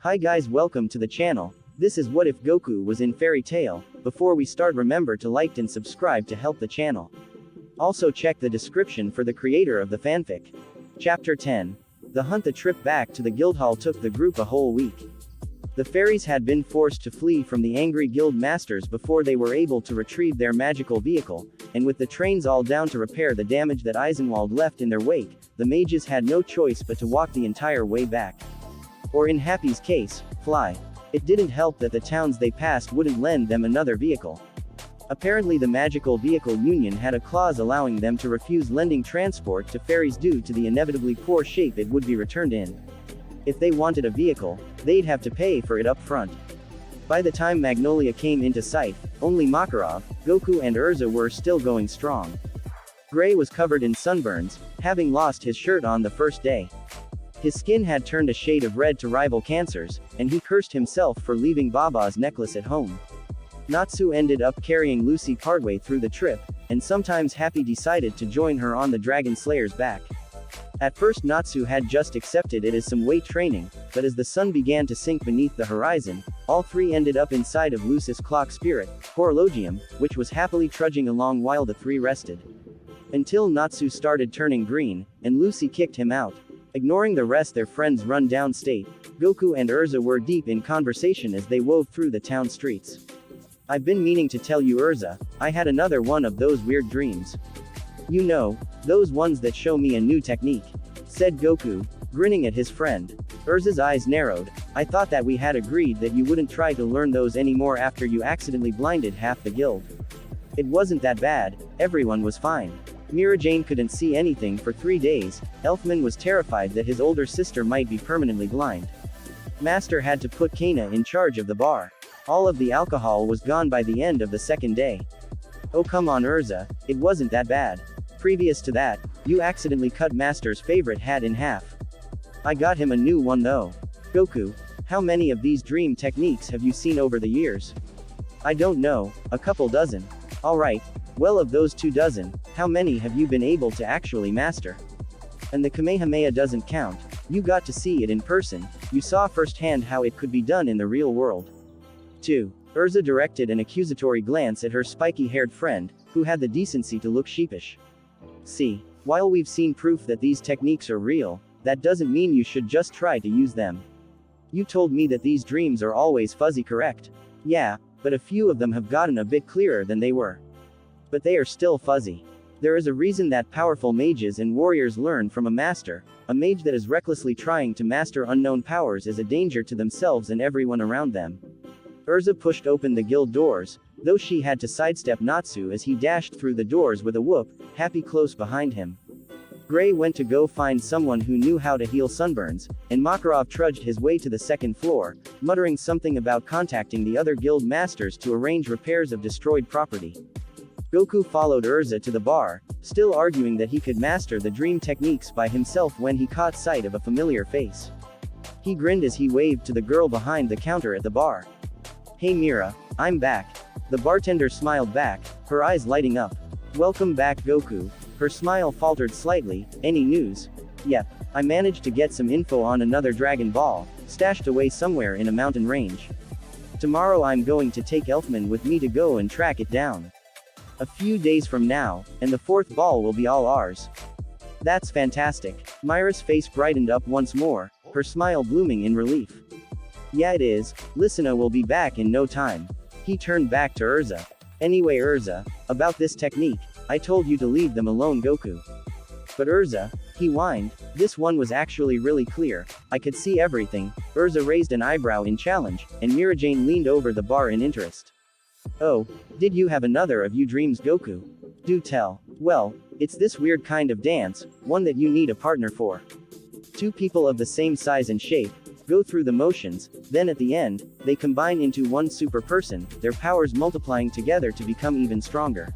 Hi guys, welcome to the channel. This is What If Goku Was in Fairy Tale. Before we start, remember to like and subscribe to help the channel. Also check the description for the creator of the fanfic. Chapter 10. The hunt. The trip back to the Guildhall took the group a whole week. The fairies had been forced to flee from the angry guild masters before they were able to retrieve their magical vehicle, and with the trains all down to repair the damage that Eisenwald left in their wake, the mages had no choice but to walk the entire way back. Or in Happy's case, fly. It didn't help that the towns they passed wouldn't lend them another vehicle. Apparently the Magical Vehicle Union had a clause allowing them to refuse lending transport to fairies due to the inevitably poor shape it would be returned in. If they wanted a vehicle, they'd have to pay for it up front. By the time Magnolia came into sight, only Makarov, Goku and Erza were still going strong. Gray was covered in sunburns, having lost his shirt on the first day. His skin had turned a shade of red to rival cancers, and he cursed himself for leaving Baba's necklace at home. Natsu ended up carrying Lucy partway through the trip, and sometimes Happy decided to join her on the Dragon Slayer's back. At first Natsu had just accepted it as some weight training, but as the sun began to sink beneath the horizon, all three ended up inside of Lucis' clock spirit, Horologium, which was happily trudging along while the three rested. Until Natsu started turning green, and Lucy kicked him out. Ignoring the rest their friends run down state, Goku and Erza were deep in conversation as they wove through the town streets. I've been meaning to tell you Erza, I had another one of those weird dreams. You know, those ones that show me a new technique, said Goku, grinning at his friend. Erza's eyes narrowed. I thought that we had agreed that you wouldn't try to learn those anymore after you accidentally blinded half the guild. It wasn't that bad, everyone was fine. Mira Jane couldn't see anything for 3 days, Elfman was terrified that his older sister might be permanently blind. Master had to put Kana in charge of the bar. All of the alcohol was gone by the end of the second day. Oh come on Erza, it wasn't that bad. Previous to that, you accidentally cut Master's favorite hat in half. I got him a new one though. Goku, how many of these dream techniques have you seen over the years? I don't know, a couple dozen. Alright, well of those 2 dozen, how many have you been able to actually master? And the Kamehameha doesn't count, you got to see it in person, you saw firsthand how it could be done in the real world. 2. Erza directed an accusatory glance at her spiky-haired friend, who had the decency to look sheepish. See, while we've seen proof that these techniques are real, that doesn't mean you should just try to use them. You told me that these dreams are always fuzzy, correct? Yeah, but a few of them have gotten a bit clearer than they were. But they are still fuzzy. There is a reason that powerful mages and warriors learn from a master. A mage that is recklessly trying to master unknown powers is a danger to themselves and everyone around them. Erza pushed open the guild doors, though she had to sidestep Natsu as he dashed through the doors with a whoop, Happy close behind him. Gray went to go find someone who knew how to heal sunburns, and Makarov trudged his way to the second floor, muttering something about contacting the other guild masters to arrange repairs of destroyed property. Goku followed Erza to the bar, still arguing that he could master the dream techniques by himself when he caught sight of a familiar face. He grinned as he waved to the girl behind the counter at the bar. Hey Mira, I'm back. The bartender smiled back, her eyes lighting up. Welcome back Goku. Her smile faltered slightly. Any news? Yep, I managed to get some info on another Dragon Ball, stashed away somewhere in a mountain range. Tomorrow I'm going to take Elfman with me to go and track it down. A few days from now, and the 4th ball will be all ours. That's fantastic. Myra's face brightened up once more, her smile blooming in relief. Yeah it is, Lysina will be back in no time. He turned back to Erza. Anyway Erza, about this technique, I told you to leave them alone Goku. But Erza, he whined, this one was actually really clear, I could see everything. Erza raised an eyebrow in challenge, and Mira Jane leaned over the bar in interest. Oh, did you have another of you dreams Goku? Do tell. Well, it's this weird kind of dance, one that you need a partner for. 2 people of the same size and shape, go through the motions, then at the end, they combine into one super person, their powers multiplying together to become even stronger.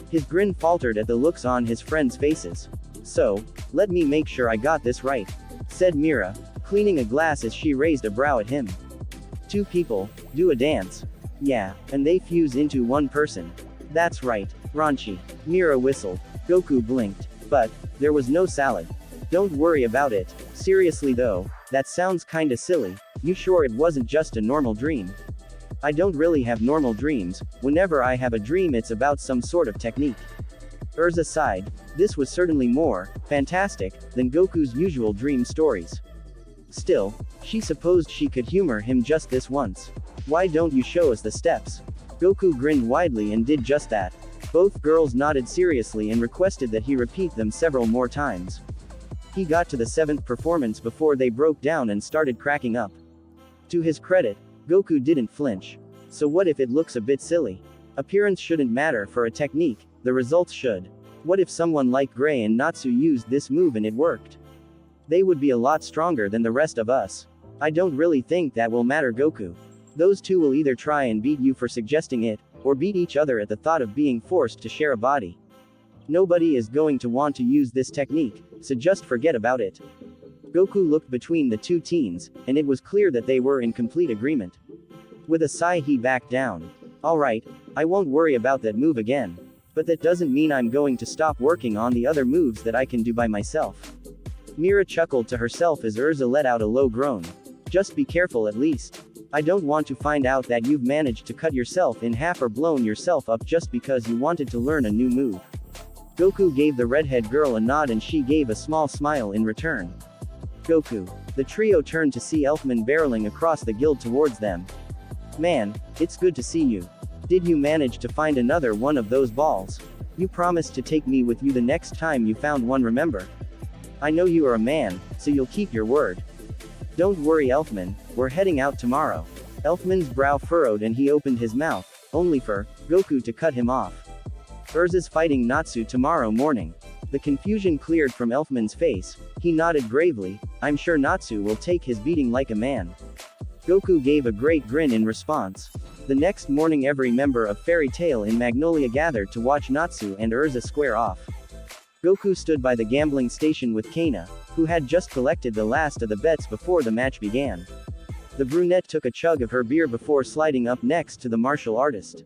His grin faltered at the looks on his friends' faces. So, let me make sure I got this right, said Mira, cleaning a glass as she raised a brow at him. 2 people, do a dance. Yeah, and they fuse into one person. That's right, raunchy. Mira whistled. Goku blinked. But, there was no salad. Don't worry about it. Seriously though, That sounds kinda silly. You sure it wasn't just a normal dream? I don't really have normal dreams. Whenever I have a dream, it's about some sort of technique. Erza sighed. This was certainly more fantastic than Goku's usual dream stories. Still, she supposed she could humor him just this once. Why don't you show us the steps? Goku grinned widely and did just that. Both girls nodded seriously and requested that he repeat them several more times. He got to the 7th performance before they broke down and started cracking up. To his credit, Goku didn't flinch. So what if it looks a bit silly? Appearance shouldn't matter for a technique, the results should. What if someone like Gray and Natsu used this move and it worked? They would be a lot stronger than the rest of us. I don't really think that will matter, Goku. Those two will either try and beat you for suggesting it, or beat each other at the thought of being forced to share a body. Nobody is going to want to use this technique, so just forget about it. Goku looked between the two teens, and it was clear that they were in complete agreement. With a sigh, he backed down. Alright, I won't worry about that move again. But that doesn't mean I'm going to stop working on the other moves that I can do by myself. Mira chuckled to herself as Erza let out a low groan. Just be careful at least. I don't want to find out that you've managed to cut yourself in half or blown yourself up just because you wanted to learn a new move. Goku gave the redhead girl a nod and she gave a small smile in return. Goku. The trio turned to see Elfman barreling across the guild towards them. Man, it's good to see you. Did you manage to find another one of those balls? You promised to take me with you the next time you found one, remember? I know you are a man, so you'll keep your word. Don't worry, Elfman, we're heading out tomorrow. Elfman's brow furrowed and he opened his mouth, only for Goku to cut him off. Erza's fighting Natsu tomorrow morning. The confusion cleared from Elfman's face. He nodded gravely. I'm sure Natsu will take his beating like a man. Goku gave a great grin in response. The next morning, every member of Fairy Tail in Magnolia gathered to watch Natsu and Erza square off. Goku stood by the gambling station with Kana, who had just collected the last of the bets before the match began. The brunette took a chug of her beer before sliding up next to the martial artist.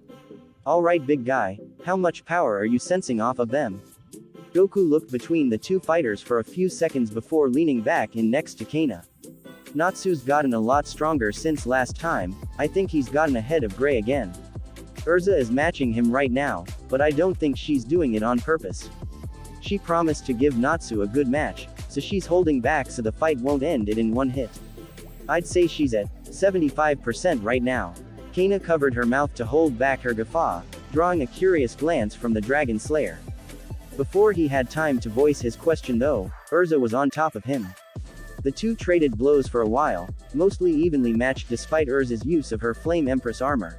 Alright, big guy, how much power are you sensing off of them? Goku looked between the two fighters for a few seconds before leaning back in next to Kana. Natsu's gotten a lot stronger since last time. I think he's gotten ahead of Gray again. Erza is matching him right now, but I don't think she's doing it on purpose. She promised to give Natsu a good match, so she's holding back so the fight won't end it in one hit. I'd say she's at 75% right now. Kana covered her mouth to hold back her guffaw, drawing a curious glance from the Dragon Slayer. Before he had time to voice his question though, Erza was on top of him. The two traded blows for a while, mostly evenly matched despite Erza's use of her Flame Empress armor.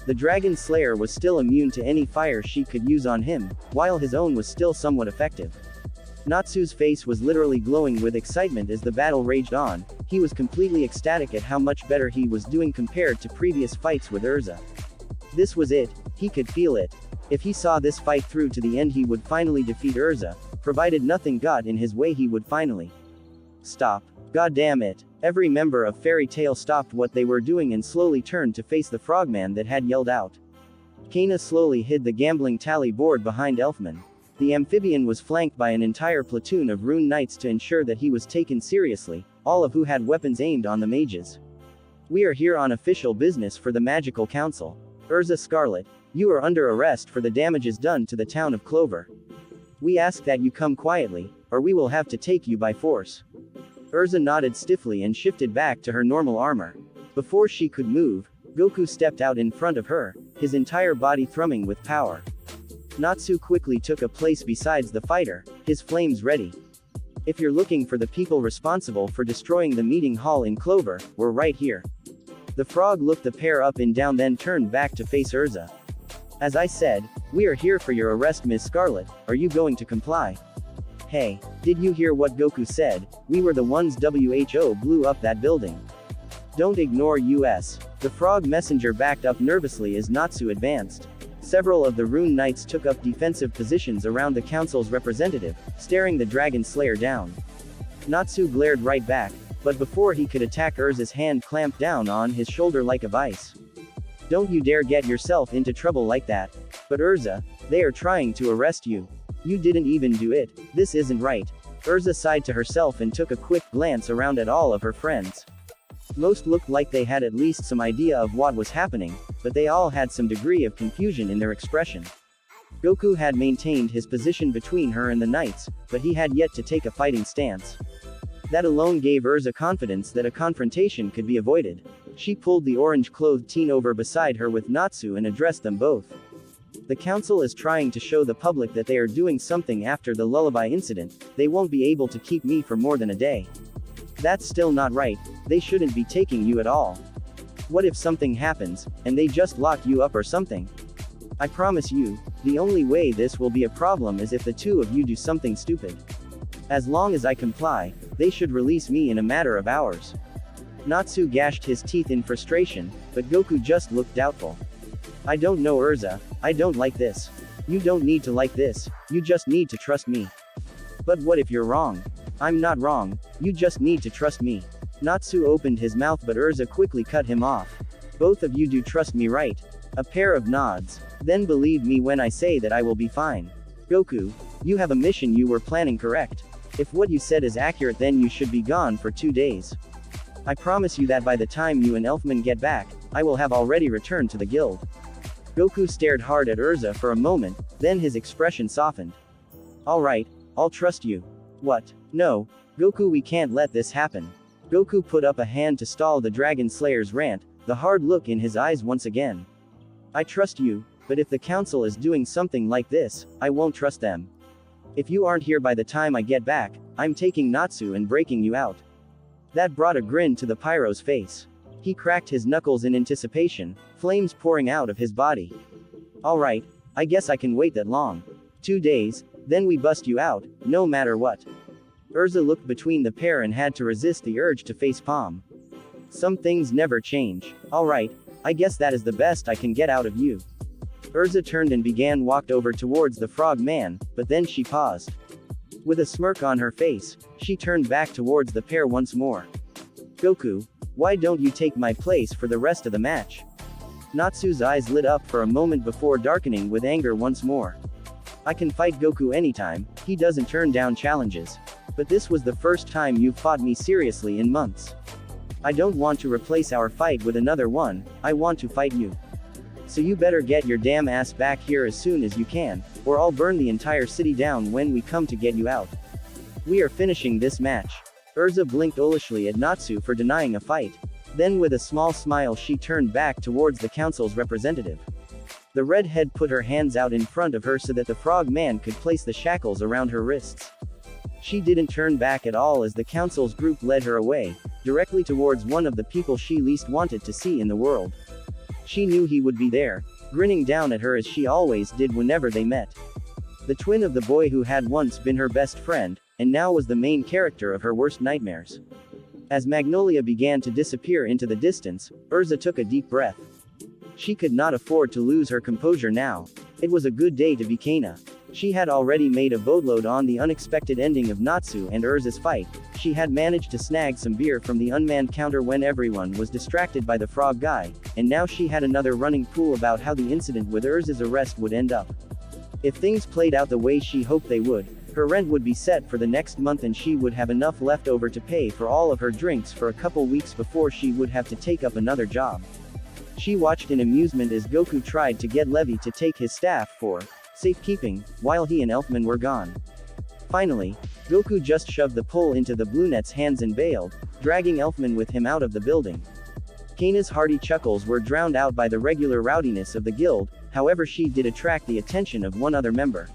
The Dragon Slayer was still immune to any fire she could use on him, while his own was still somewhat effective. Natsu's face was literally glowing with excitement as the battle raged on. He was completely ecstatic at how much better he was doing compared to previous fights with Erza. This was it, he could feel it. If he saw this fight through to the end, he would finally defeat Erza, provided nothing got in his way. He would finally stop. God damn it. Every member of Fairy Tail stopped what they were doing and slowly turned to face the frogman that had yelled out. Kana slowly hid the gambling tally board behind Elfman. The amphibian was flanked by an entire platoon of Rune Knights to ensure that he was taken seriously, all of who had weapons aimed on the mages. We are here on official business for the Magical Council. Erza Scarlet, you are under arrest for the damages done to the town of Clover. We ask that you come quietly, or we will have to take you by force. Erza nodded stiffly and shifted back to her normal armor. Before she could move, Goku stepped out in front of her, his entire body thrumming with power. Natsu quickly took a place besides the fighter, his flames ready. If you're looking for the people responsible for destroying the meeting hall in Clover, we're right here. The frog looked the pair up and down, then turned back to face Erza. As I said, we are here for your arrest, Ms. Scarlet. Are you going to comply? Hey, did you hear what Goku said? We were the ones WHO blew up that building. Don't ignore us. The frog messenger backed up nervously as Natsu advanced. Several of the Rune Knights took up defensive positions around the council's representative, staring the Dragon Slayer down. Natsu glared right back, but before he could attack, Erza's hand clamped down on his shoulder like a vice. Don't you dare get yourself into trouble like that. But Erza, they are trying to arrest you. You didn't even do it. This isn't right. Erza sighed to herself and took a quick glance around at all of her friends. Most looked like they had at least some idea of what was happening, but they all had some degree of confusion in their expression. Goku had maintained his position between her and the knights, but he had yet to take a fighting stance. That alone gave Erza confidence that a confrontation could be avoided. She pulled the orange-clothed teen over beside her with Natsu and addressed them both. The council is trying to show the public that they are doing something after the lullaby incident. They won't be able to keep me for more than a day. That's still not right. They shouldn't be taking you at all. What if something happens, and they just lock you up or something? I promise you, the only way this will be a problem is if the two of you do something stupid. As long as I comply, they should release me in a matter of hours. Natsu gashed his teeth in frustration, but Goku just looked doubtful. I don't know, Erza, I don't like this. You don't need to like this, you just need to trust me. But what if you're wrong? I'm not wrong, you just need to trust me. Natsu opened his mouth but Erza quickly cut him off. Both of you do trust me, right? A pair of nods. Then believe me when I say that I will be fine. Goku, you have a mission you were planning, correct? If what you said is accurate, then you should be gone for 2 days. I promise you that by the time you and Elfman get back, I will have already returned to the guild. Goku stared hard at Erza for a moment, then his expression softened. Alright, I'll trust you. What? No, Goku, we can't let this happen. Goku put up a hand to stall the Dragon Slayer's rant, the hard look in his eyes once again. I trust you, but if the council is doing something like this, I won't trust them. If you aren't here by the time I get back, I'm taking Natsu and breaking you out. That brought a grin to the Pyro's face. He cracked his knuckles in anticipation, flames pouring out of his body. Alright, I guess I can wait that long. 2 days, then we bust you out, no matter what. Erza looked between the pair and had to resist the urge to face palm. Some things never change. Alright, I guess that is the best I can get out of you. Erza turned and walked over towards the frog man, but then she paused. With a smirk on her face, she turned back towards the pair once more. Goku, why don't you take my place for the rest of the match? Natsu's eyes lit up for a moment before darkening with anger once more. I can fight Goku anytime, he doesn't turn down challenges. But this was the first time you've fought me seriously in months. I don't want to replace our fight with another one, I want to fight you. So you better get your damn ass back here as soon as you can, or I'll burn the entire city down when we come to get you out. We are finishing this match. Erza blinked olishly at Natsu for denying a fight. Then with a small smile she turned back towards the council's representative. The redhead put her hands out in front of her so that the frog man could place the shackles around her wrists. She didn't turn back at all as the council's group led her away, directly towards one of the people she least wanted to see in the world. She knew he would be there, grinning down at her as she always did whenever they met. The twin of the boy who had once been her best friend, and now was the main character of her worst nightmares. As Magnolia began to disappear into the distance, Erza took a deep breath. She could not afford to lose her composure now. It was a good day to be Kana. She had already made a boatload on the unexpected ending of Natsu and Erza's fight. She had managed to snag some beer from the unmanned counter when everyone was distracted by the frog guy, and now she had another running pool about how the incident with Erza's arrest would end up. If things played out the way she hoped they would, her rent would be set for the next month and she would have enough left over to pay for all of her drinks for a couple weeks before she would have to take up another job. She watched in amusement as Goku tried to get Levi to take his staff for safekeeping, while he and Elfman were gone. Finally, Goku just shoved the pole into the brunette's hands and bailed, dragging Elfman with him out of the building. Kana's hearty chuckles were drowned out by the regular rowdiness of the guild, however she did attract the attention of one other member.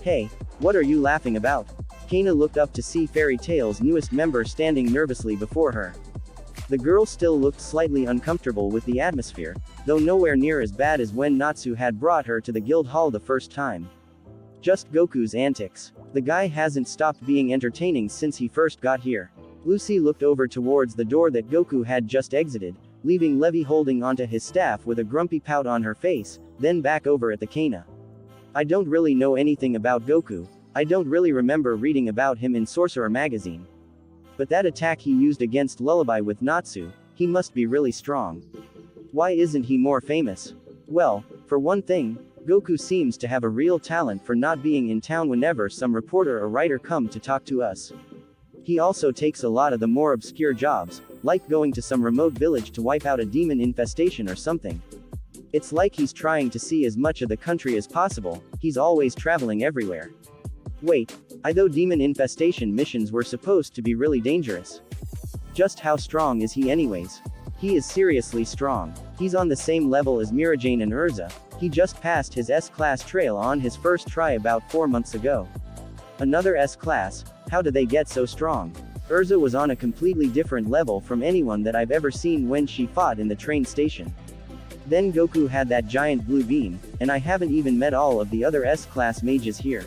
Hey, what are you laughing about? Kana looked up to see Fairy Tail's newest member standing nervously before her. The girl still looked slightly uncomfortable with the atmosphere, though nowhere near as bad as when Natsu had brought her to the guild hall the first time. Just Goku's antics. The guy hasn't stopped being entertaining since he first got here. Lucy looked over towards the door that Goku had just exited, leaving Levi holding onto his staff with a grumpy pout on her face, then back over at the Kana. I don't really know anything about Goku, I don't really remember reading about him in Sorcerer magazine. But that attack he used against Lullaby with Natsu, he must be really strong. Why isn't he more famous? Well, for one thing, Goku seems to have a real talent for not being in town whenever some reporter or writer come to talk to us. He also takes a lot of the more obscure jobs, like going to some remote village to wipe out a demon infestation or something. It's like he's trying to see as much of the country as possible, he's always traveling everywhere. Wait, I thought demon infestation missions were supposed to be really dangerous. Just how strong is he anyways? He is seriously strong. He's on the same level as Mirajane and Erza. He just passed his S-class trail on his first try about 4 months ago. Another S-class? How do they get so strong? Erza was on a completely different level from anyone that I've ever seen when she fought in the train station. Then Goku had that giant blue beam, and I haven't even met all of the other S-class mages here.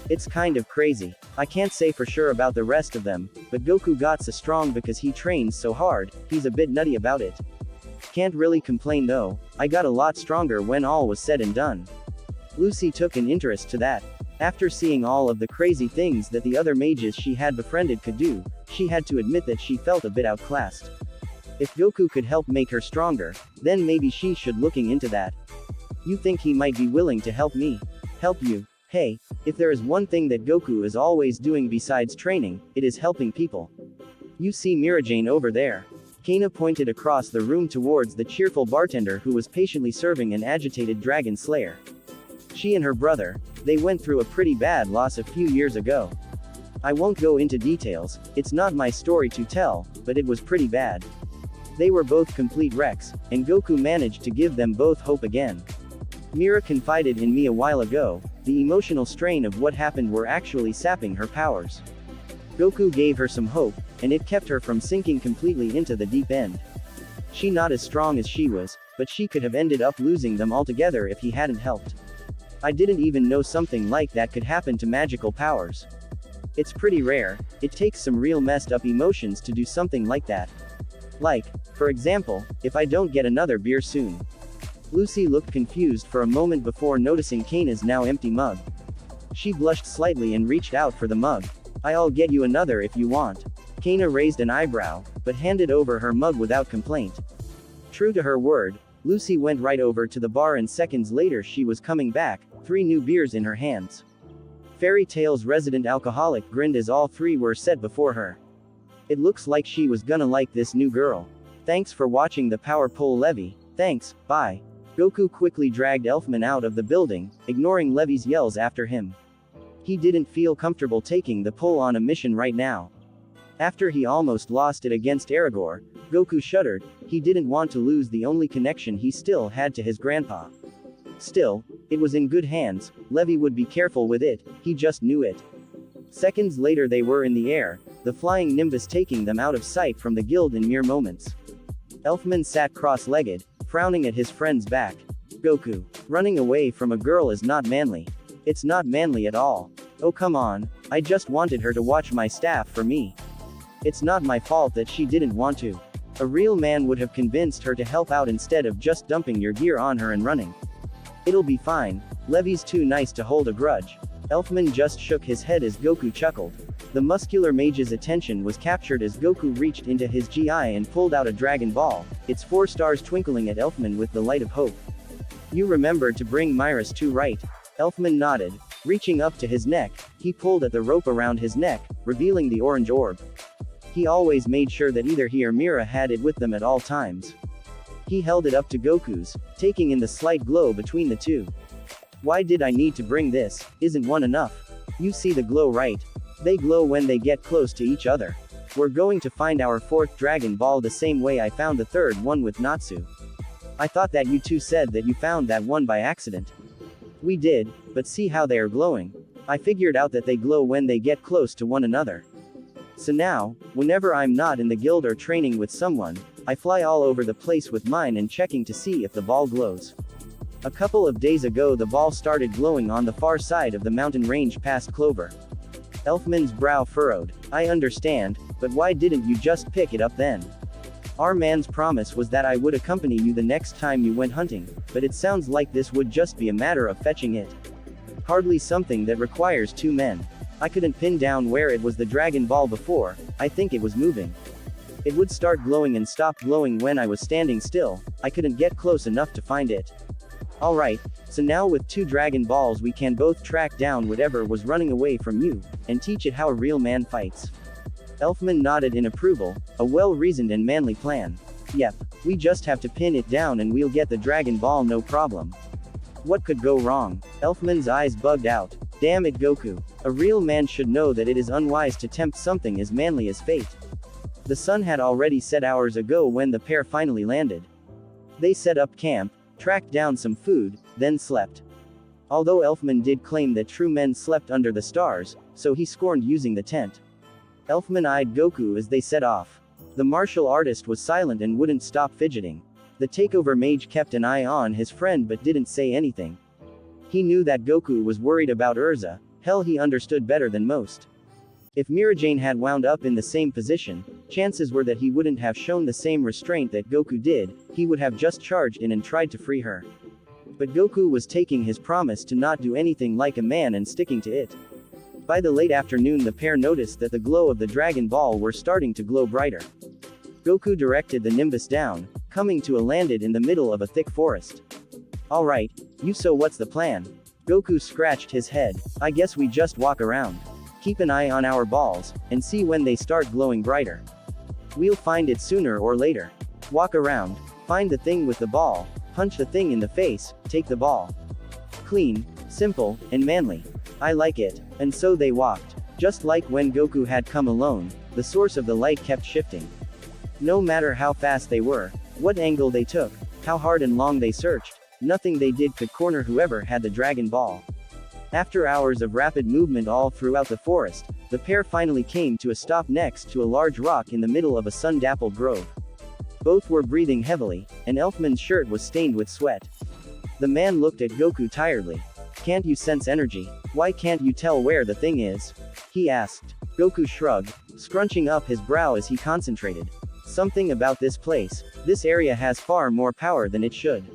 It's kind of crazy. I can't say for sure about the rest of them, but Goku got so strong because he trains so hard, he's a bit nutty about it. Can't really complain though, I got a lot stronger when all was said and done. Lucy took an interest to that. After seeing all of the crazy things that the other mages she had befriended could do, she had to admit that she felt a bit outclassed. If Goku could help make her stronger, then maybe she should looking into that. You think he might be willing to help me? Help you? Hey, if there is one thing that Goku is always doing besides training, it is helping people. You see Mirajane over there. Kana pointed across the room towards the cheerful bartender who was patiently serving an agitated dragon slayer. She and her brother, they went through a pretty bad loss a few years ago. I won't go into details, it's not my story to tell, but it was pretty bad. They were both complete wrecks, and Goku managed to give them both hope again. Mira confided in me a while ago, the emotional strain of what happened were actually sapping her powers. Goku gave her some hope, and it kept her from sinking completely into the deep end. She not as strong as she was, but she could have ended up losing them altogether if he hadn't helped. I didn't even know something like that could happen to magical powers. It's pretty rare, it takes some real messed up emotions to do something like that. Like, for example, if I don't get another beer soon. Lucy looked confused for a moment before noticing Kana's now empty mug. She blushed slightly and reached out for the mug. I'll get you another if you want. Kana raised an eyebrow, but handed over her mug without complaint. True to her word, Lucy went right over to the bar and seconds later she was coming back, 3 new beers in her hands. Fairy Tail's resident alcoholic grinned as all 3 were set before her. It looks like she was gonna like this new girl. Thanks for watching the Power Pole Levy. Thanks, bye. Goku quickly dragged Elfman out of the building, ignoring Levy's yells after him. He didn't feel comfortable taking the pole on a mission right now. After he almost lost it against Aragorn, Goku shuddered, he didn't want to lose the only connection he still had to his grandpa. Still, it was in good hands, Levy would be careful with it, he just knew it. Seconds later they were in the air, the flying nimbus taking them out of sight from the guild in mere moments. Elfman sat cross-legged, frowning at his friend's back. Goku, running away from a girl is not manly. It's not manly at all. Oh come on, I just wanted her to watch my staff for me. It's not my fault that she didn't want to. A real man would have convinced her to help out instead of just dumping your gear on her and running. It'll be fine, Levy's too nice to hold a grudge. Elfman just shook his head as Goku chuckled. The muscular mage's attention was captured as Goku reached into his GI and pulled out a Dragon Ball, its 4 stars twinkling at Elfman with the light of hope. You remembered to bring Myris too, right? Elfman nodded. Reaching up to his neck, he pulled at the rope around his neck, revealing the orange orb. He always made sure that either he or Mira had it with them at all times. He held it up to Goku's, taking in the slight glow between the two. Why did I need to bring this? Isn't one enough? You see the glow, right? They glow when they get close to each other. We're going to find our 4th Dragon Ball the same way I found the 3rd one with Natsu. I thought that you two said that you found that one by accident. We did, but see how they are glowing. I figured out that they glow when they get close to one another. So now, whenever I'm not in the guild or training with someone, I fly all over the place with mine and checking to see if the ball glows. A couple of days ago the ball started glowing on the far side of the mountain range past Clover. Elfman's brow furrowed. I understand, but why didn't you just pick it up then? Our man's promise was that I would accompany you the next time you went hunting, but it sounds like this would just be a matter of fetching it. Hardly something that requires 2 men. I couldn't pin down where it was the Dragon Ball before, I think it was moving. It would start glowing and stop glowing when I was standing still, I couldn't get close enough to find it. Alright, so now with 2 Dragon Balls we can both track down whatever was running away from you, and teach it how a real man fights. Elfman nodded in approval, a well-reasoned and manly plan. Yep, we just have to pin it down and we'll get the Dragon Ball no problem. What could go wrong? Elfman's eyes bugged out. Damn it, Goku. A real man should know that it is unwise to tempt something as manly as fate. The sun had already set hours ago when the pair finally landed. They set up camp, tracked down some food, then slept. Although Elfman did claim that true men slept under the stars, so he scorned using the tent. Elfman eyed Goku as they set off. The martial artist was silent and wouldn't stop fidgeting. The takeover mage kept an eye on his friend but didn't say anything. He knew that Goku was worried about Erza, hell he understood better than most. If Mirajane had wound up in the same position, chances were that he wouldn't have shown the same restraint that Goku did, he would have just charged in and tried to free her. But Goku was taking his promise to not do anything like a man and sticking to it. By the late afternoon the pair noticed that the glow of the Dragon Ball were starting to glow brighter. Goku directed the Nimbus down, coming to a landed in the middle of a thick forest. Alright, so what's the plan? Goku scratched his head. I guess we just walk around. Keep an eye on our balls, and see when they start glowing brighter. We'll find it sooner or later. Walk around, find the thing with the ball, punch the thing in the face, take the ball. Clean, simple, and manly. I like it. And so they walked. Just like when Goku had come alone, the source of the light kept shifting. No matter how fast they were, what angle they took, how hard and long they searched, nothing they did could corner whoever had the Dragon Ball. After hours of rapid movement all throughout the forest, the pair finally came to a stop next to a large rock in the middle of a sun-dappled grove. Both were breathing heavily, and Elfman's shirt was stained with sweat. The man looked at Goku tiredly. Can't you sense energy? Why can't you tell where the thing is? He asked. Goku shrugged, scrunching up his brow as he concentrated. Something about this place, this area has far more power than it should.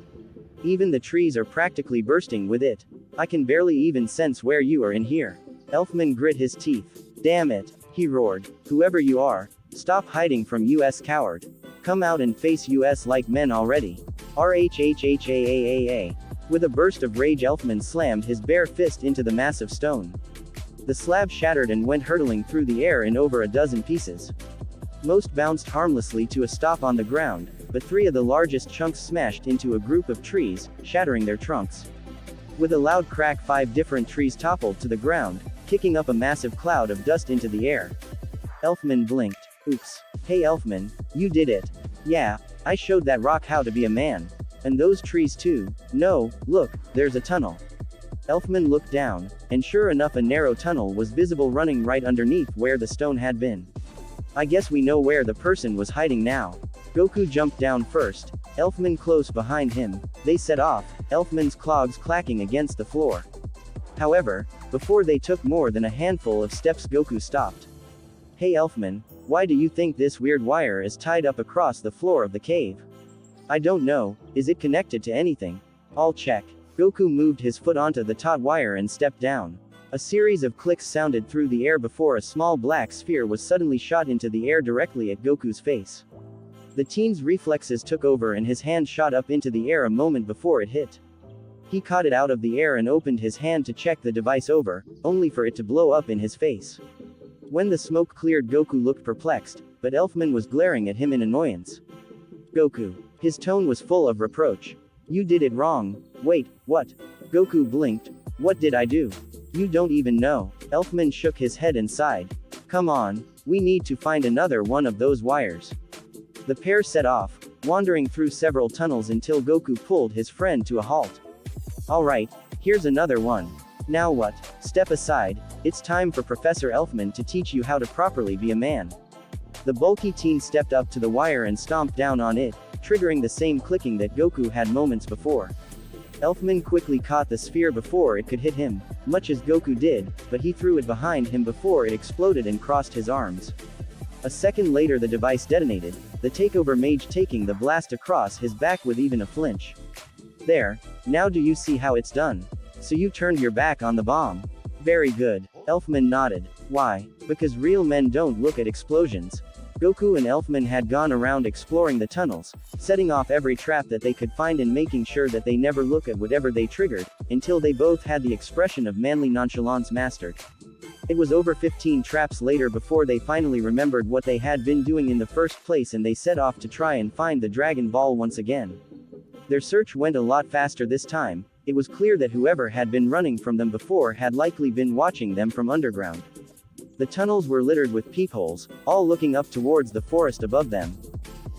Even the trees are practically bursting with it. I can barely even sense where you are in here. Elfman grit his teeth. Damn it, he roared. Whoever you are, stop hiding from us, coward. Come out and face us like men already. RHHHAAAA. With a burst of rage Elfman slammed his bare fist into the massive stone. The slab shattered and went hurtling through the air in over a dozen pieces. Most bounced harmlessly to a stop on the ground, but 3 of the largest chunks smashed into a group of trees, shattering their trunks. With a loud crack 5 different trees toppled to the ground, kicking up a massive cloud of dust into the air. Elfman blinked. Oops. Hey Elfman, you did it. Yeah, I showed that rock how to be a man. And those trees too. No, look, there's a tunnel. Elfman looked down, and sure enough a narrow tunnel was visible running right underneath where the stone had been. I guess we know where the person was hiding now. Goku jumped down first, Elfman close behind him. They set off, Elfman's clogs clacking against the floor. However, before they took more than a handful of steps Goku stopped. Hey Elfman, why do you think this weird wire is tied up across the floor of the cave? I don't know, is it connected to anything? I'll check. Goku moved his foot onto the taut wire and stepped down. A series of clicks sounded through the air before a small black sphere was suddenly shot into the air directly at Goku's face. The teen's reflexes took over and his hand shot up into the air a moment before it hit. He caught it out of the air and opened his hand to check the device over, only for it to blow up in his face. When the smoke cleared Goku looked perplexed, but Elfman was glaring at him in annoyance. Goku. His tone was full of reproach. You did it wrong. Wait, what? Goku blinked. What did I do? You don't even know. Elfman shook his head and sighed. Come on, we need to find another one of those wires. The pair set off, wandering through several tunnels until Goku pulled his friend to a halt. Alright, here's another one. Now what? Step aside, it's time for Professor Elfman to teach you how to properly be a man. The bulky teen stepped up to the wire and stomped down on it, triggering the same clicking that Goku had moments before. Elfman quickly caught the sphere before it could hit him, much as Goku did, but he threw it behind him before it exploded and crossed his arms. A second later the device detonated, the takeover mage taking the blast across his back with even a flinch. There, now do you see how it's done? So you turned your back on the bomb. Very good. Elfman nodded. Why? Because real men don't look at explosions. Goku and Elfman had gone around exploring the tunnels, setting off every trap that they could find and making sure that they never look at whatever they triggered, until they both had the expression of manly nonchalance mastered. It was over 15 traps later before they finally remembered what they had been doing in the first place, and they set off to try and find the Dragon Ball once again. Their search went a lot faster this time. It was clear that whoever had been running from them before had likely been watching them from underground. The tunnels were littered with peepholes, all looking up towards the forest above them.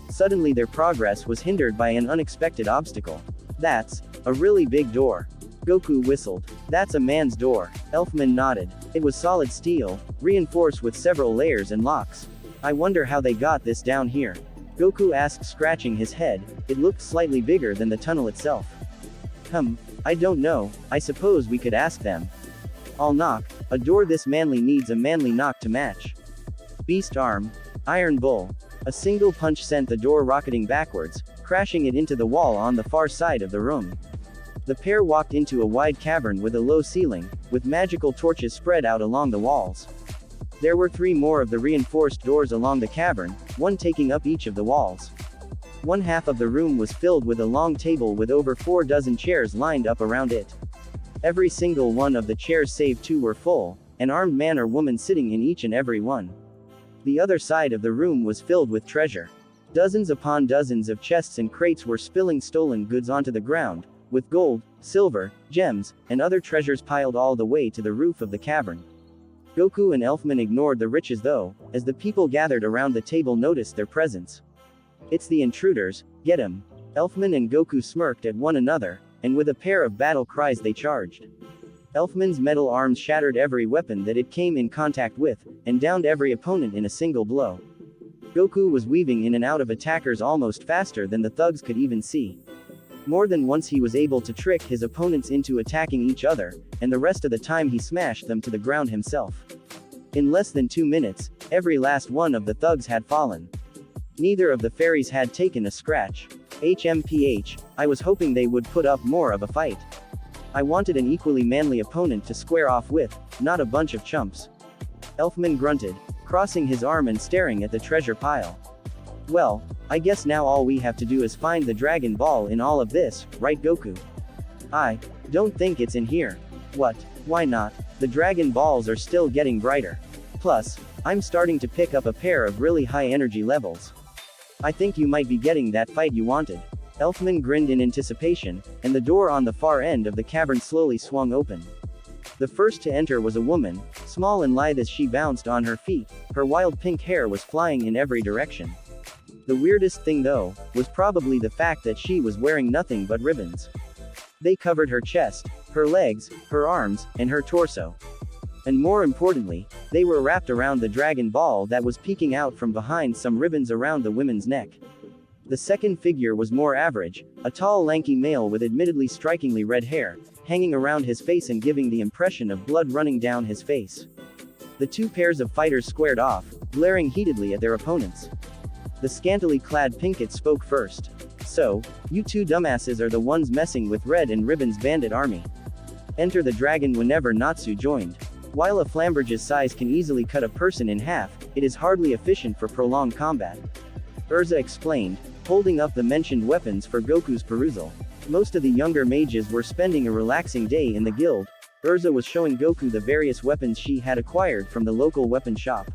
Suddenly their progress was hindered by an unexpected obstacle. "That's a really big door." Goku whistled. "That's a man's door." Elfman nodded. It was solid steel, reinforced with several layers and locks. "I wonder how they got this down here," Goku asked, scratching his head. It looked slightly bigger than the tunnel itself. I don't know, I suppose we could ask them." "I'll knock. A door this manly needs a manly knock to match." Beast arm. Iron bull. A single punch sent the door rocketing backwards, crashing it into the wall on the far side of the room. The pair walked into a wide cavern with a low ceiling, with magical torches spread out along the walls. There were 3 more of the reinforced doors along the cavern, one taking up each of the walls. One half of the room was filled with a long table with over 4 dozen chairs lined up around it. Every single one of the chairs save 2 were full, an armed man or woman sitting in each and every one. The other side of the room was filled with treasure. Dozens upon dozens of chests and crates were spilling stolen goods onto the ground, with gold, silver, gems, and other treasures piled all the way to the roof of the cavern. Goku and Elfman ignored the riches though, as the people gathered around the table noticed their presence. "It's the intruders, get 'em!" Elfman and Goku smirked at one another, and with a pair of battle cries they charged. Elfman's metal arms shattered every weapon that it came in contact with, and downed every opponent in a single blow. Goku was weaving in and out of attackers almost faster than the thugs could even see. More than once he was able to trick his opponents into attacking each other, and the rest of the time he smashed them to the ground himself. In less than 2 minutes, every last one of the thugs had fallen. Neither of the fairies had taken a scratch. HMPH, I was hoping they would put up more of a fight. I wanted an equally manly opponent to square off with, not a bunch of chumps. Elfman grunted, crossing his arm and staring at the treasure pile. "Well, I guess now all we have to do is find the Dragon Ball in all of this, right Goku?" "I don't think it's in here." "What? Why not? The Dragon Balls are still getting brighter. Plus, I'm starting to pick up a pair of really high energy levels. I think you might be getting that fight you wanted." Elfman grinned in anticipation, and the door on the far end of the cavern slowly swung open. The first to enter was a woman, small and lithe as she bounced on her feet. Her wild pink hair was flying in every direction. The weirdest thing though, was probably the fact that she was wearing nothing but ribbons. They covered her chest, her legs, her arms, and her torso. And more importantly, they were wrapped around the Dragon Ball that was peeking out from behind some ribbons around the woman's neck. The second figure was more average, a tall lanky male with admittedly strikingly red hair, hanging around his face and giving the impression of blood running down his face. The 2 pairs of fighters squared off, glaring heatedly at their opponents. The scantily clad Pinkett spoke first. "So, you 2 dumbasses are the ones messing with Red and Ribbon's bandit army. Enter the dragon whenever Natsu joined. While a flamberge's size can easily cut a person in half, it is hardly efficient for prolonged combat," Erza explained, holding up the mentioned weapons for Goku's perusal. Most of the younger mages were spending a relaxing day in the guild. Erza was showing Goku the various weapons she had acquired from the local weapon shop.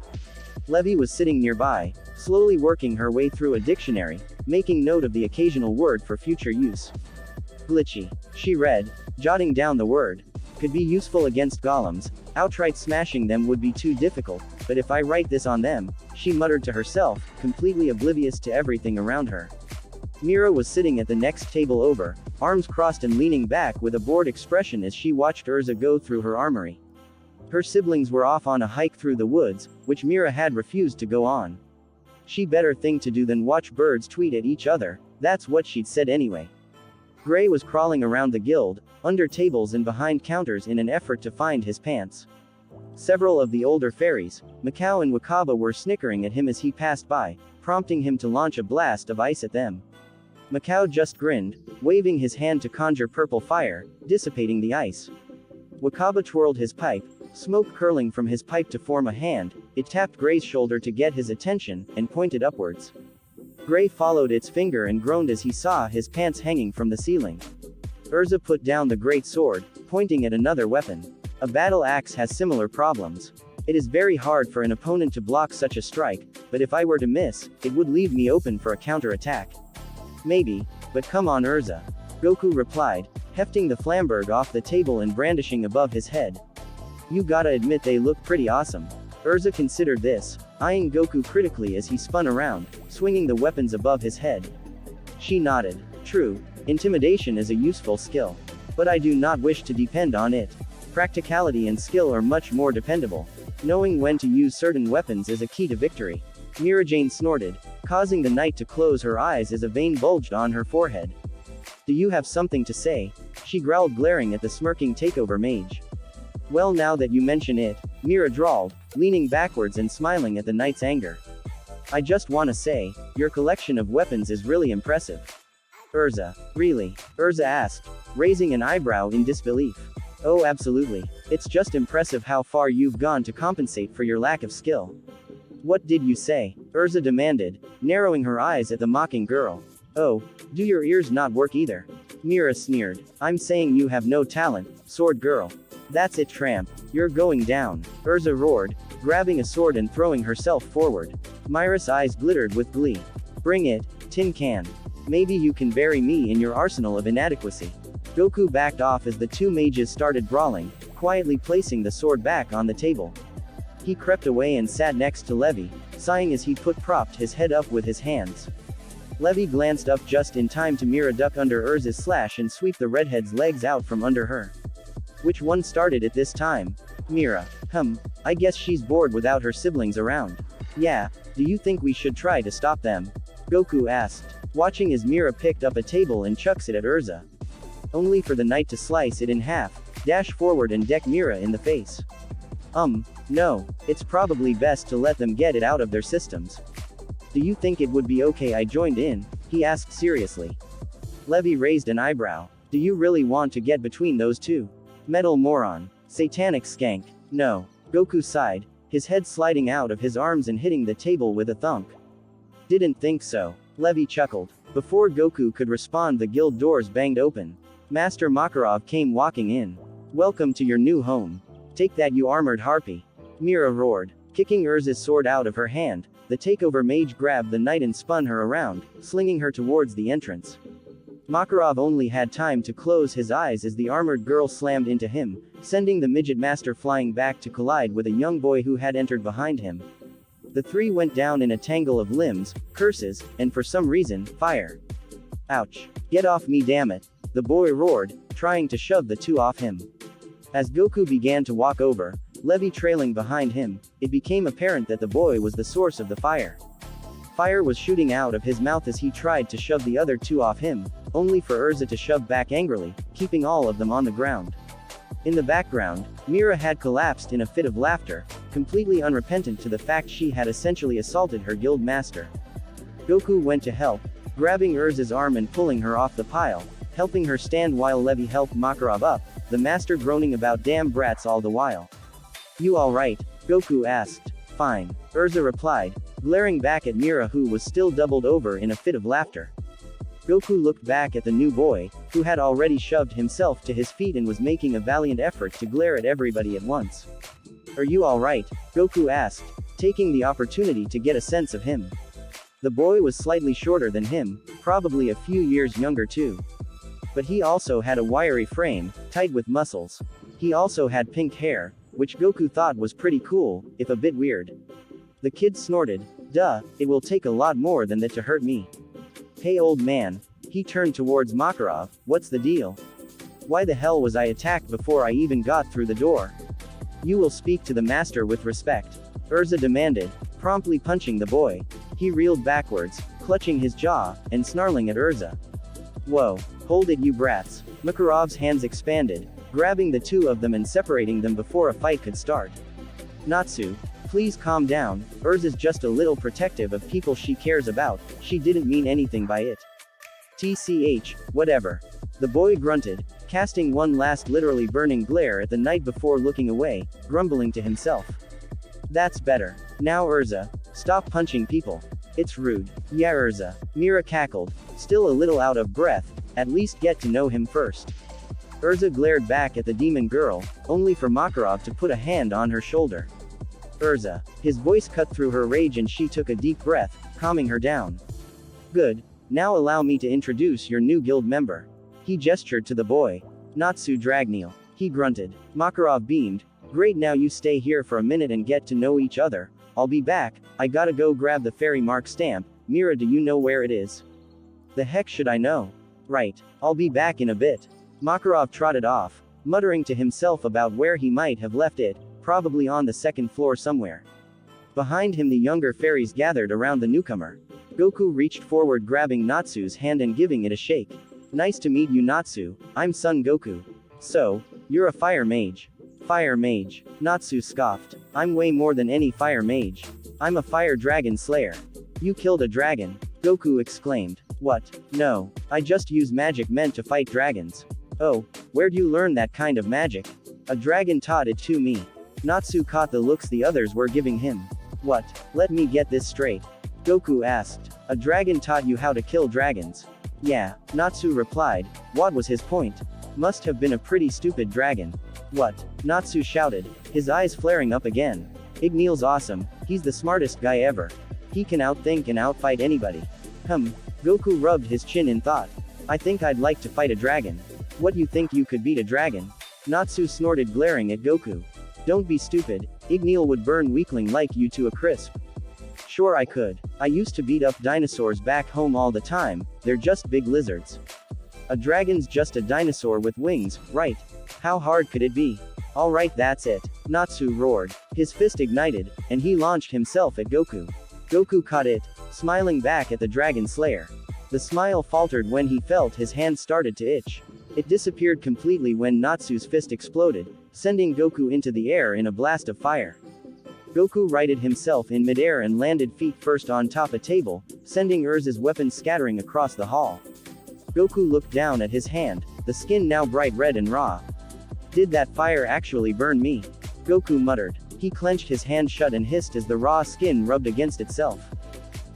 Levi was sitting nearby, slowly working her way through a dictionary, making note of the occasional word for future use. "Glitchy," she read, jotting down the word. "Could be useful against golems. Outright smashing them would be too difficult, but if I write this on them," she muttered to herself, completely oblivious to everything around her. Mira was sitting at the next table over, arms crossed and leaning back with a bored expression as she watched Erza go through her armory. Her siblings were off on a hike through the woods, which Mira had refused to go on. She better thing to do than watch birds tweet at each other, that's what she'd said anyway. Gray was crawling around the guild, under tables and behind counters in an effort to find his pants. Several of the older fairies, Macau and Wakaba, were snickering at him as he passed by, prompting him to launch a blast of ice at them. Macau just grinned, waving his hand to conjure purple fire, dissipating the ice. Wakaba twirled his pipe, smoke curling from his pipe to form a hand, It tapped Gray's shoulder to get his attention, and pointed upwards. Gray followed its finger and groaned as he saw his pants hanging from the ceiling. Erza put down the great sword, pointing at another weapon. A battle axe has similar problems. It is very hard for an opponent to block such a strike, but if I were to miss, it would leave me open for a counter-attack. Maybe, but come on Erza. Goku replied, hefting the flamberg off the table and brandishing above his head. You gotta admit they look pretty awesome. Erza considered this, eyeing Goku critically as he spun around, swinging the weapons above his head. She nodded. True, intimidation is a useful skill. But I do not wish to depend on it. Practicality and skill are much more dependable. Knowing when to use certain weapons is a key to victory. Mira Jane snorted, causing the knight to close her eyes as a vein bulged on her forehead. Do you have something to say? She growled, glaring at the smirking takeover mage. Well, now that you mention it, Mira drawled, leaning backwards and smiling at the knight's anger. I just wanna say, your collection of weapons is really impressive. Erza, really? Erza asked, raising an eyebrow in disbelief. Oh, absolutely. It's just impressive how far you've gone to compensate for your lack of skill. What did you say? Erza demanded, narrowing her eyes at the mocking girl. Oh, do your ears not work either? Mira sneered. I'm saying you have no talent, sword girl. That's it, tramp. You're going down. Erza roared, grabbing a sword and throwing herself forward. Myra's eyes glittered with glee. Bring it, tin can. Maybe you can bury me in your arsenal of inadequacy. Goku backed off as the two mages started brawling, quietly placing the sword back on the table. He crept away and sat next to Levi, sighing as he propped his head up with his hands. Levi glanced up just in time to Mira duck under Erza's slash and sweep the redhead's legs out from under her. Which one started at this time? Mira. I guess she's bored without her siblings around. Yeah, do you think we should try to stop them? Goku asked, watching as Mira picked up a table and chucks it at Erza. Only for the knight to slice it in half, dash forward and deck Mira in the face. No, it's probably best to let them get it out of their systems. Do you think it would be okay I joined in? He asked seriously. Levi raised an eyebrow. Do you really want to get between those two? Metal moron. Satanic skank. No. Goku sighed, his head sliding out of his arms and hitting the table with a thunk. Didn't think so. Levi chuckled. Before Goku could respond, the guild doors banged open. Master Makarov came walking in. Welcome to your new home. Take that, you armored harpy. Mira roared, kicking Erza's sword out of her hand. The takeover mage grabbed the knight and spun her around, slinging her towards the entrance. Makarov only had time to close his eyes as the armored girl slammed into him, sending the midget master flying back to collide with a young boy who had entered behind him. The three went down in a tangle of limbs, curses, and for some reason, fire. Ouch. Get off me, damn it. The boy roared, trying to shove the two off him. As Goku began to walk over, Levi trailing behind him, it became apparent that the boy was the source of the fire. Fire was shooting out of his mouth as he tried to shove the other two off him, only for Erza to shove back angrily, keeping all of them on the ground. In the background, Mira had collapsed in a fit of laughter, completely unrepentant to the fact she had essentially assaulted her guild master. Goku went to help, grabbing Erza's arm and pulling her off the pile, helping her stand while Levi helped Makarov up, the master groaning about damn brats all the while. You alright? Goku asked. Fine. Erza replied, glaring back at Mira, who was still doubled over in a fit of laughter. Goku looked back at the new boy, who had already shoved himself to his feet and was making a valiant effort to glare at everybody at once. Are you alright? Goku asked, taking the opportunity to get a sense of him. The boy was slightly shorter than him, probably a few years younger too. But he also had a wiry frame, tight with muscles. He also had pink hair, which Goku thought was pretty cool, if a bit weird. The kid snorted, duh, it will take a lot more than that to hurt me. Hey old man. He turned towards Makarov, what's the deal? Why the hell was I attacked before I even got through the door? You will speak to the master with respect. Erza demanded, promptly punching the boy. He reeled backwards, clutching his jaw, and snarling at Erza. Whoa, hold it you brats. Makarov's hands expanded, grabbing the two of them and separating them before a fight could start. Natsu, please calm down, Erza's just a little protective of people she cares about, she didn't mean anything by it. TCH, whatever. The boy grunted, casting one last literally burning glare at the knight before looking away, grumbling to himself. That's better. Now Erza, stop punching people. It's rude. Yeah Erza. Mira cackled, still a little out of breath, at least get to know him first. Erza glared back at the demon girl, only for Makarov to put a hand on her shoulder. Erza. His voice cut through her rage and she took a deep breath, calming her down. Good. Now allow me to introduce your new guild member. He gestured to the boy. Natsu Dragneel. He grunted. Makarov beamed. Great, now you stay here for a minute and get to know each other. I'll be back. I gotta go grab the fairy mark stamp. Mira, do you know where it is? The heck should I know? Right. I'll be back in a bit. Makarov trotted off, muttering to himself about where he might have left it, probably on the second floor somewhere. Behind him the younger fairies gathered around the newcomer. Goku reached forward, grabbing Natsu's hand and giving it a shake. Nice to meet you Natsu, I'm Son Goku. So, you're a fire mage. Fire mage. Natsu scoffed. I'm way more than any fire mage. I'm a fire dragon slayer. You killed a dragon? Goku exclaimed. What? No. I just use magic meant to fight dragons. Oh, where'd you learn that kind of magic? A dragon taught it to me. Natsu caught the looks the others were giving him. What? Let me get this straight. Goku asked. A dragon taught you how to kill dragons? Yeah, Natsu replied. What was his point? Must have been a pretty stupid dragon. What? Natsu shouted, his eyes flaring up again. Igneel's awesome, he's the smartest guy ever. He can outthink and outfight anybody. Goku rubbed his chin in thought. I think I'd like to fight a dragon. What, you think you could beat a dragon? Natsu snorted, glaring at Goku. Don't be stupid, Igneel would burn weakling like you to a crisp. Sure I could. I used to beat up dinosaurs back home all the time, they're just big lizards. A dragon's just a dinosaur with wings, right? How hard could it be? Alright, that's it. Natsu roared. His fist ignited, and he launched himself at Goku. Goku caught it, smiling back at the Dragon Slayer. The smile faltered when he felt his hand started to itch. It disappeared completely when Natsu's fist exploded, sending Goku into the air in a blast of fire. Goku righted himself in midair and landed feet first on top a table, sending Erza's weapon scattering across the hall. Goku looked down at his hand, the skin now bright red and raw. Did that fire actually burn me? Goku muttered. He clenched his hand shut and hissed as the raw skin rubbed against itself.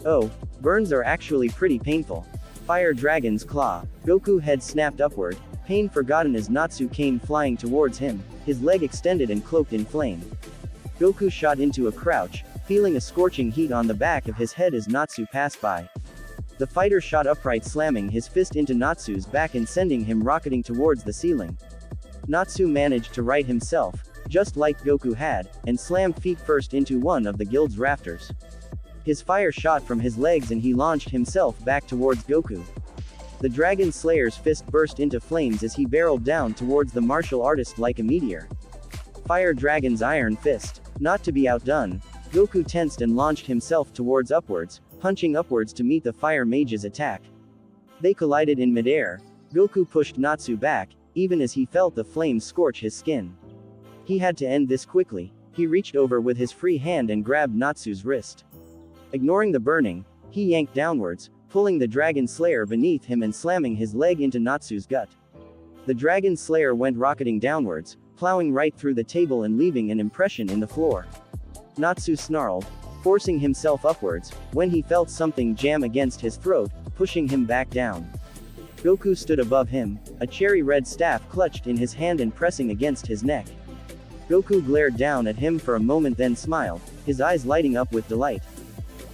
Oh, burns are actually pretty painful. Fire Dragon's Claw. Goku head snapped upward, pain forgotten as Natsu came flying towards him, his leg extended and cloaked in flame. Goku shot into a crouch, feeling a scorching heat on the back of his head as Natsu passed by. The fighter shot upright, slamming his fist into Natsu's back and sending him rocketing towards the ceiling. Natsu managed to right himself, just like Goku had, and slammed feet first into one of the guild's rafters. His fire shot from his legs and he launched himself back towards Goku. The Dragon Slayer's fist burst into flames as he barreled down towards the martial artist like a meteor. Fire Dragon's Iron Fist. Not to be outdone, Goku tensed and launched himself towards upwards, punching upwards to meet the Fire Mage's attack. They collided in midair. Goku pushed Natsu back, even as he felt the flames scorch his skin. He had to end this quickly. He reached over with his free hand and grabbed Natsu's wrist. Ignoring the burning, he yanked downwards, pulling the Dragon Slayer beneath him and slamming his leg into Natsu's gut. The Dragon Slayer went rocketing downwards, plowing right through the table and leaving an impression in the floor. Natsu snarled, forcing himself upwards, when he felt something jam against his throat, pushing him back down. Goku stood above him, a cherry red staff clutched in his hand and pressing against his neck. Goku glared down at him for a moment, then smiled, his eyes lighting up with delight.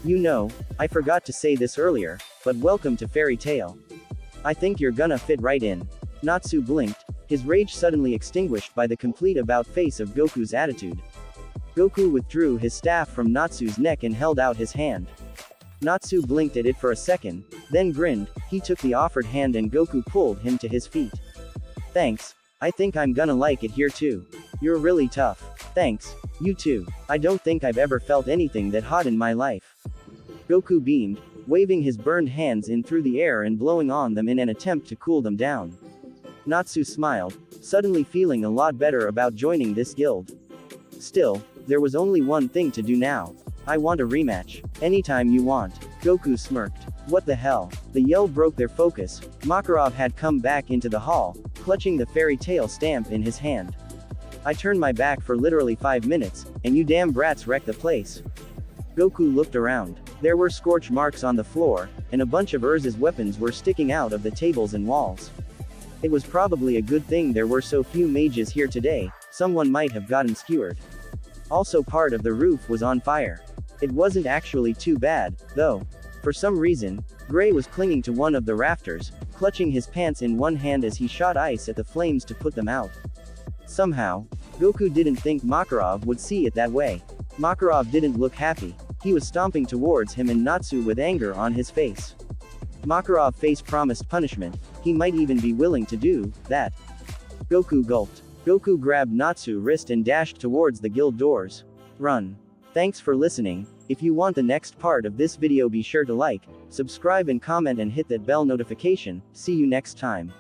You know, I forgot to say this earlier, but welcome to Fairy Tail. I think you're gonna fit right in. Natsu blinked, his rage suddenly extinguished by the complete about-face of Goku's attitude. Goku withdrew his staff from Natsu's neck and held out his hand. Natsu blinked at it for a second, then grinned. He took the offered hand and Goku pulled him to his feet. Thanks. I think I'm gonna like it here too. You're really tough. Thanks. You too. I don't think I've ever felt anything that hot in my life. Goku beamed, waving his burned hands in through the air and blowing on them in an attempt to cool them down. Natsu smiled, suddenly feeling a lot better about joining this guild. Still, there was only one thing to do now. I want a rematch. Anytime you want. Goku smirked. What the hell? The yell broke their focus. Makarov had come back into the hall, clutching the Fairy Tail stamp in his hand. I turned my back for literally 5 minutes, and you damn brats wrecked the place. Goku looked around. There were scorch marks on the floor, and a bunch of Erza's weapons were sticking out of the tables and walls. It was probably a good thing there were so few mages here today, someone might have gotten skewered. Also, part of the roof was on fire. It wasn't actually too bad, though. For some reason, Gray was clinging to one of the rafters, clutching his pants in one hand as he shot ice at the flames to put them out. Somehow, Goku didn't think Makarov would see it that way. Makarov didn't look happy. He was stomping towards him and Natsu with anger on his face. Makarov face promised punishment, he might even be willing to do that. Goku gulped. Goku grabbed Natsu's wrist and dashed towards the guild doors. Run. Thanks for listening. If you want the next part of this video, be sure to like, subscribe and comment and hit that bell notification. See you next time.